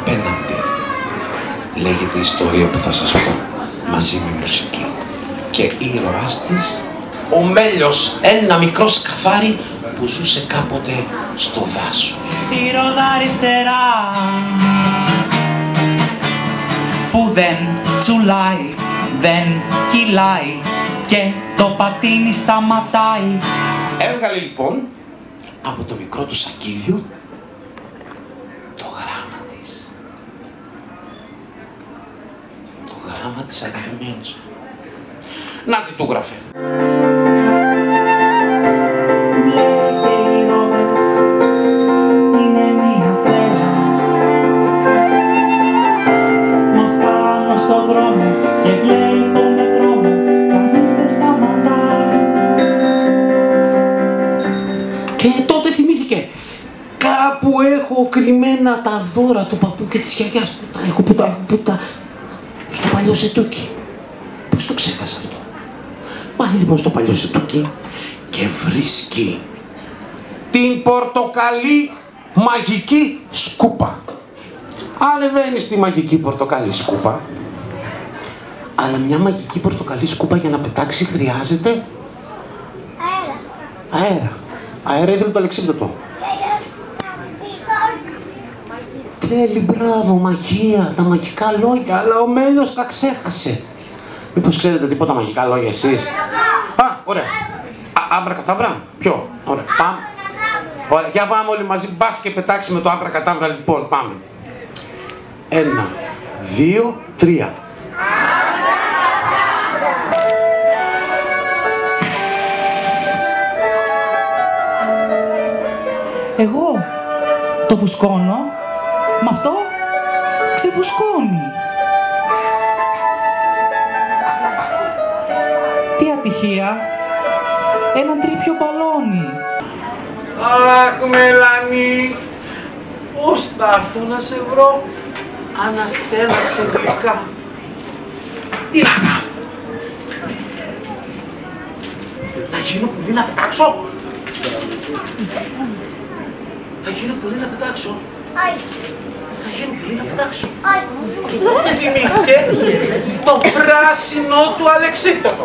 απέναντι. Λέγεται η ιστορία που θα σας πω, μαζί με μουσική. Και ήρωάς της, ο Μέλιος, ένα μικρό σκαθάρι που ζούσε κάποτε στο δάσος. Η ρόδα αριστερά που δεν τσουλάει, δεν κυλάει και το πατίνι σταματάει. Έβγαλε λοιπόν από το μικρό του σακίδιο το γράμμα της. Το γράμμα της αγαπημένης του. Να τι του γράφε. Και τότε θυμήθηκε, κάπου έχω κρυμμένα τα δώρα του παππού και της γιαγιάς που τα έχω, στο παλιό σετούκι. Πώς το ξέχασα αυτό. Πάει λοιπόν στο παλιό σετούκι και βρίσκει την πορτοκαλί μαγική σκούπα. Ανεβαίνει στη μαγική πορτοκαλί σκούπα, αλλά μια μαγική πορτοκαλί σκούπα για να πετάξει χρειάζεται αέρα. Αέρα ήθελε το αλεξίπτωτο. Θέλει, μπράβο, μαγεία, τα μαγικά λόγια, αλλά ο Μέλιος τα ξέχασε. Μήπως ξέρετε τίποτα μαγικά λόγια εσείς? Α, ωραία. Άμπρακατάμπρα. Ποιο? Ωραία. Πάμε. Ωραία. Για πάμε όλοι μαζί. Μπας και πετάξουμε το άμπρακατάμπρα. Λοιπόν, πάμε. 1, 2, 3. Εγώ το φουσκώνω, με αυτό ξεφουσκώνει. Τι ατυχία, έναν τρίπιο μπαλόνι. Αχ, Μελανή, πώς θα έρθω να σε βρω, αναστέναξε γλυκά. Τι να κάνω? Να γίνω πουλί να πετάξω. Θα γίνω πολύ να πετάξω. Θα γίνω πολύ να πετάξω. Και τότε θυμήθηκε το πράσινο του αλεξίπτωτο.